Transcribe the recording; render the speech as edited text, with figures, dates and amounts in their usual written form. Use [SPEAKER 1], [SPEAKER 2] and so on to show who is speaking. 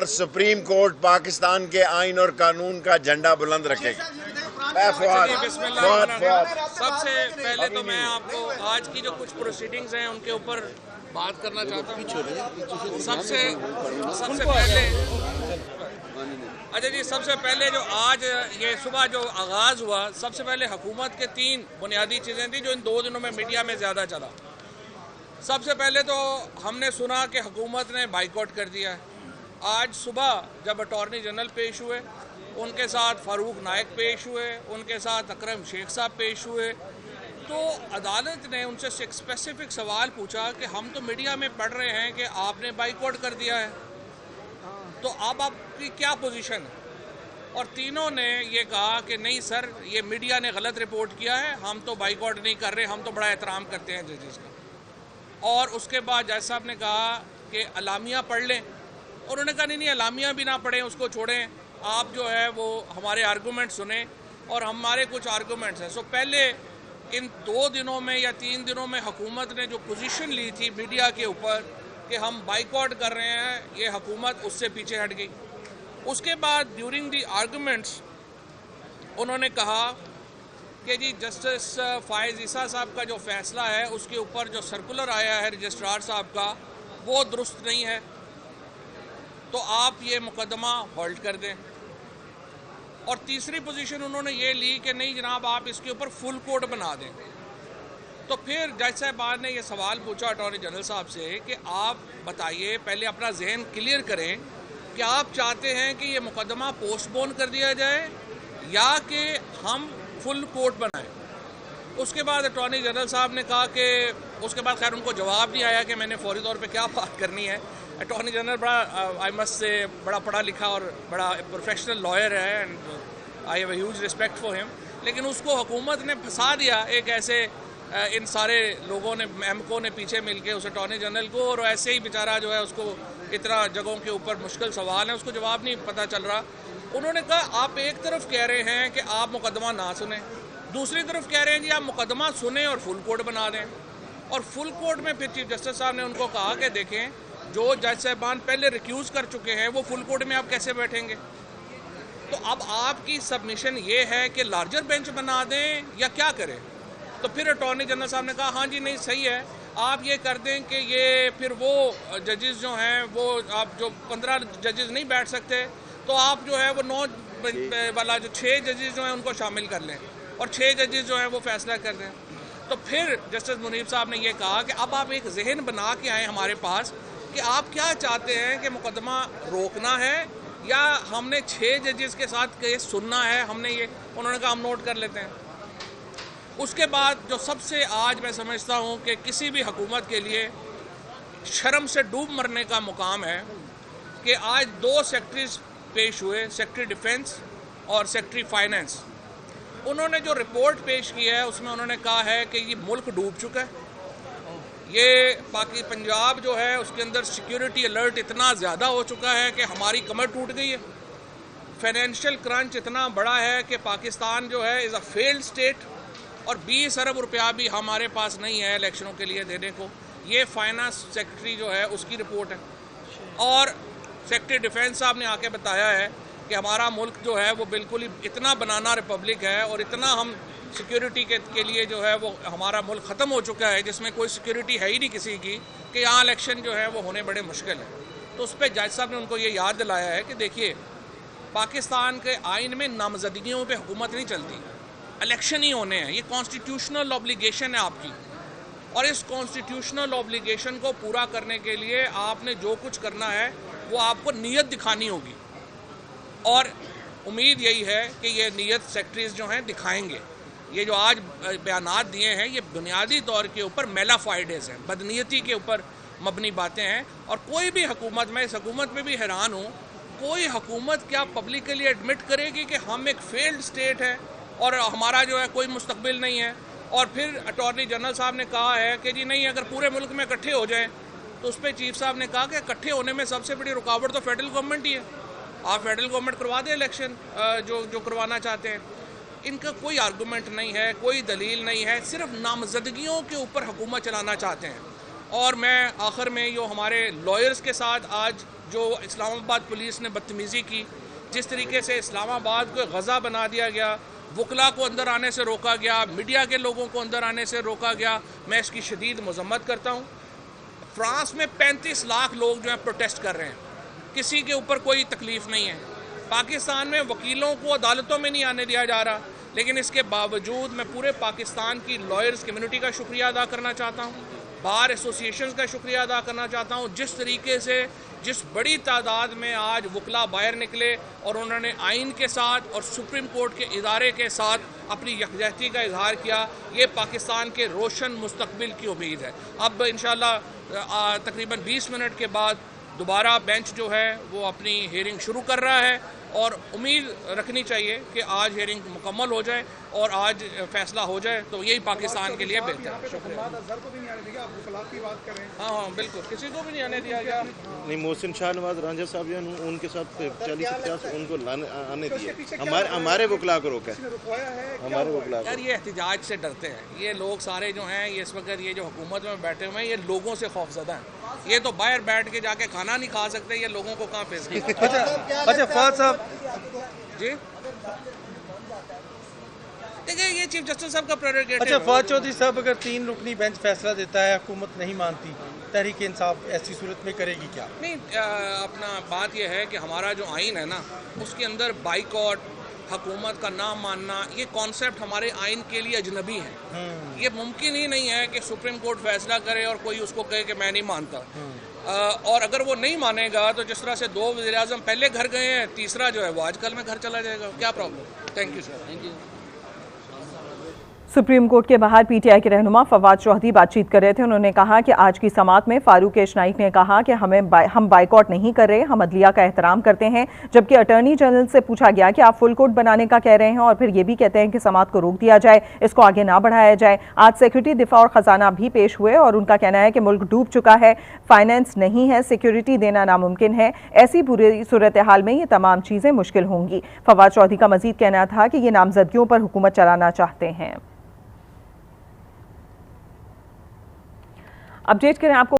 [SPEAKER 1] Supreme court Pakistan के आइन और कानून का झंडा बुलंद रखेगा।
[SPEAKER 2] सबसे पहले तो मैं आपको आज की जो कुछ प्रोसीडिंग्स हैं उनके ऊपर बात करना चाहता हूँ। सबसे पहले अच्छा जी, सबसे पहले जो आज ये सुबह जो आगाज़ हुआ, सबसे पहले हुकूमत के 3 बुनियादी चीज़ें थी जो इन 2 दिनों में मीडिया में ज़्यादा चला। सबसे पहले तो हमने सुना कि हुकूमत ने बाइकआउट कर दिया है। आज सुबह जब अटॉर्नी जनरल पेश हुए, उनके साथ फारूक नायक पेश हुए, उनके साथ अकरम शेख साहब पेश हुए, तो अदालत ने उनसे एक स्पेसिफिक सवाल पूछा कि हम तो मीडिया में पढ़ रहे हैं कि आपने बाइकआउट कर दिया है, तो अब आपकी क्या पोजीशन है? और तीनों ने ये कहा कि नहीं सर, ये मीडिया ने गलत रिपोर्ट किया है, हम तो बाइकआउट नहीं कर रहे, हम तो बड़ा एहतराम करते हैं जजेस का। और उसके बाद जज साहब ने कहा कि अलामिया पढ़ लें, और उन्होंने कहा नहीं अलामिया भी ना पढ़ें, उसको छोड़ें, आप जो है वो हमारे आर्गूमेंट सुने और हमारे कुछ आर्गूमेंट्स हैं। सो पहले इन 2 दिनों में या 3 दिनों में हुकूमत ने जो पोजीशन ली थी मीडिया के ऊपर कि हम बाइकआउट कर रहे हैं, ये हुकूमत उससे पीछे हट गई। उसके बाद ड्यूरिंग दी आर्गूमेंट्स उन्होंने कहा कि जी जस्टिस फायज़ ईसा साहब का जो फ़ैसला है उसके ऊपर जो सर्कुलर आया है रजिस्ट्रार साहब का वो दुरुस्त नहीं है, तो आप ये मुकदमा होल्ड कर दें। और तीसरी पोजीशन उन्होंने ये ली कि नहीं जनाब, आप इसके ऊपर फुल कोर्ट बना दें। तो फिर जज साहबान ने ये सवाल पूछा अटॉर्नी जनरल साहब से कि आप बताइए, पहले अपना जहन क्लियर करें कि आप चाहते हैं कि ये मुकदमा पोस्टपोन कर दिया जाए या कि हम फुल कोर्ट बनाएं। उसके बाद अटॉर्नी जनरल साहब ने कहा कि उसके बाद खैर उनको जवाब नहीं आया कि मैंने फौरी तौर पे क्या बात करनी है। अटॉर्नी जनरल बड़ा आई मस्ट से बड़ा पढ़ा लिखा और बड़ा प्रोफेशनल लॉयर है and I have a huge respect for him, लेकिन उसको हुकूमत ने फंसा दिया एक ऐसे इन सारे लोगों ने एमको ने पीछे मिलके उस अटॉर्नी जनरल को, और ऐसे ही बेचारा जो है उसको इतना जगहों के ऊपर मुश्किल सवाल है, उसको जवाब नहीं पता चल रहा। उन्होंने कहा आप एक तरफ कह रहे हैं कि आप मुकदमा ना सुने, दूसरी तरफ कह रहे हैं जी आप मुकदमा सुने और फुल कोर्ट बना दें। और फुल कोर्ट में फिर चीफ जस्टिस साहब ने उनको कहा कि देखें, जो जज साहबान पहले रिक्यूज़ कर चुके हैं वो फुल कोर्ट में आप कैसे बैठेंगे? तो अब आपकी सबमिशन ये है कि लार्जर बेंच बना दें या क्या करें? तो फिर अटॉर्नी जनरल साहब ने कहा हाँ जी नहीं सही है, आप ये कर दें कि ये फिर वो जजेस जो हैं वो आप जो 15 जजेस नहीं बैठ सकते, तो आप जो है वो 9 वाला जो 6 जजेस जो हैं उनको शामिल कर लें और 6 जजेस जो हैं वो फैसला कर दें। तो फिर जस्टिस मुनीब साहब ने ये कहा कि अब आप एक जहन बना के आए हमारे पास कि आप क्या चाहते हैं कि मुकदमा रोकना है या हमने 6 जजेस के साथ केस सुनना है। हमने ये उन्होंने कहा हम नोट कर लेते हैं। उसके बाद जो सबसे आज मैं समझता हूँ कि किसी भी हुकूमत के लिए शर्म से डूब मरने का मुकाम है कि आज 2 सेक्रेटरीज पेश हुए, सेक्रेटरी डिफेंस और सेक्रेटरी फाइनेंस। उन्होंने जो रिपोर्ट पेश की है उसमें उन्होंने कहा है कि ये मुल्क डूब चुका है, ये पंजाब जो है उसके अंदर सिक्योरिटी अलर्ट इतना ज़्यादा हो चुका है कि हमारी कमर टूट गई है, फाइनेंशियल क्रंच इतना बड़ा है कि पाकिस्तान जो है इज़ अ फेल्ड स्टेट, और 20 अरब रुपया भी हमारे पास नहीं है इलेक्शनों के लिए देने को। ये फाइनेंस सेक्रेटरी जो है उसकी रिपोर्ट है। और सेक्रेटरी डिफेंस साहब ने आके बताया है कि हमारा मुल्क जो है वो बिल्कुल ही इतना बनाना रिपब्लिक है और इतना हम सिक्योरिटी के लिए जो है वो हमारा मुल्क ख़त्म हो चुका है, जिसमें कोई सिक्योरिटी है ही नहीं किसी की, कि यहाँ इलेक्शन जो है वो होने बड़े मुश्किल है। तो उस पर जज साहब ने उनको ये याद दिलाया है कि देखिए, पाकिस्तान के आइन में नामजदगियों पर हुकूमत नहीं चलती, इलेक्शन ही होने हैं, ये कॉन्स्टिट्यूशनल ऑब्लिगेशन है आपकी, और इस कॉन्स्टिट्यूशनल ऑब्लिगेशन को पूरा करने के लिए आपने जो कुछ करना है वो आपको नीयत दिखानी होगी, और उम्मीद यही है कि ये नीयत सेक्रेटरीज जो हैं दिखाएंगे। ये जो आज बयानात दिए हैं ये बुनियादी तौर के ऊपर मेलाफाइडेज हैं, बदनीयती के ऊपर मबनी बातें हैं। और कोई भी हुकूमत, मैं इस हुकूमत में भी हैरान हूँ, कोई हुकूमत क्या पब्लिकली एडमिट करेगी कि हम एक फेल्ड स्टेट है और हमारा जो है कोई मुस्तकबिल नहीं है? और फिर अटॉर्नी जनरल साहब ने कहा है कि जी नहीं, अगर पूरे मुल्क में इकट्ठे हो जाएं, तो उस पर चीफ साहब ने कहा कि इकट्ठे होने में सबसे बड़ी रुकावट तो फेडरल गवर्नमेंट ही है। आप फेडरल गवर्नमेंट करवा दें इलेक्शन जो करवाना चाहते हैं। इनका कोई आर्गूमेंट नहीं है, कोई दलील नहीं है, सिर्फ नामजदगियों के ऊपर हुकूमत चलाना चाहते हैं। और मैं आखिर में जो हमारे लॉयर्स के साथ आज जो इस्लामाबाद पुलिस ने बदतमीज़ी की, जिस तरीके से इस्लामाबाद को गज़ा बना दिया गया, वकला को अंदर आने से रोका गया, मीडिया के लोगों को अंदर आने से रोका गया, मैं इसकी शदीद मज़म्मत करता हूँ। फ्रांस में 35 लाख लोग जो हैं प्रोटेस्ट कर रहे हैं, किसी के ऊपर कोई तकलीफ़ नहीं है। पाकिस्तान में वकीलों को अदालतों में नहीं आने दिया जा रहा, लेकिन इसके बावजूद मैं पूरे पाकिस्तान की लॉयर्स कम्युनिटी का शुक्रिया अदा करना चाहता हूँ, बार एसोसिएशंस का शुक्रिया अदा करना चाहता हूँ, जिस तरीके से जिस बड़ी तादाद में आज वकला बाहर निकले और उन्होंने आइन के साथ और सुप्रीम कोर्ट के इदारे के साथ अपनी यकजहती का इजहार किया, ये पाकिस्तान के रोशन मुस्तकबिल की उम्मीद है। अब इंशाल्लाह तकरीबन 20 मिनट के बाद दोबारा बेंच जो है वो अपनी हेयरिंग शुरू कर रहा है और उम्मीद रखनी चाहिए कि आज हेयरिंग मुकम्मल हो जाए और आज फैसला हो जाए, तो यही पाकिस्तान के लिए बेहतर है। शुक्रिया। हाँ, बिल्कुल, किसी को भी नहीं आने दिया गया।
[SPEAKER 3] नहीं, मोहसिन शाहनवाज रांझा साहब जो हैं उनके साथ 40-50 उनको आने दिया, हमारे वकला को रोका है, हमारे वकला
[SPEAKER 2] यार ये एहतजाज से डरते हैं, ये लोग सारे जो हैं ये इस वक्त ये जो हुकूमत में बैठे हुए हैं ये लोगों से खौफजदा हैं, ये तो बाहर बैठ के जाके खाना नहीं खा सकते, ये लोगों को कहाँ फेस कर।
[SPEAKER 4] अच्छा फवाद साहब
[SPEAKER 2] जी देखिए, ये चीफ जस्टिस साहब का प्रेरोगेटिव।
[SPEAKER 4] अच्छा फवाद चौधरी साहब, अगर 3 रुकनी बेंच फैसला देता है, हुकूमत नहीं मानती, तहरीक इंसाफ ऐसी सूरत में करेगी क्या?
[SPEAKER 2] नहीं, अपना बात यह है कि हमारा जो आइन है ना, उसके अंदर बाइकॉट, हुकूमत का नाम मानना, ये कॉन्सेप्ट हमारे आइन के लिए अजनबी है। ये मुमकिन ही नहीं है कि सुप्रीम कोर्ट फैसला करे और कोई उसको कहे कि मैं नहीं मानता। और अगर वो नहीं मानेगा तो जिस तरह से 2 वज़ीर-ए-आज़म पहले घर गए हैं, तीसरा जो है वो आज कल में घर चला जाएगा, क्या problem. Thank you sir. Thank you.
[SPEAKER 5] Supreme court के बाहर पीटीआई के रहनुमा फवाद चौधरी बातचीत कर रहे थे। उन्होंने कहा कि आज की समात में फारूक एशनाइक ने कहा कि हम बाइकॉट नहीं कर रहे, हम अदलिया का एहतराम करते हैं, जबकि अटॉर्नी जनरल से पूछा गया कि आप फुल कोर्ट बनाने का कह रहे हैं और फिर ये भी कहते हैं कि समात को रोक दिया जाए, इसको आगे ना बढ़ाया जाए। आज सेक्रेटरी दिफा और खजाना भी पेश हुए और उनका कहना है कि मुल्क डूब चुका है, फाइनेंस नहीं है, सिक्योरिटी देना नामुमकिन है, ऐसी बुरी सूरत हाल में ये तमाम चीज़ें मुश्किल होंगी। फवाद चौधरी का मजीद कहना था कि ये नामजदगियों पर हुकूमत चलाना चाहते हैं। अपडेट करें आपको।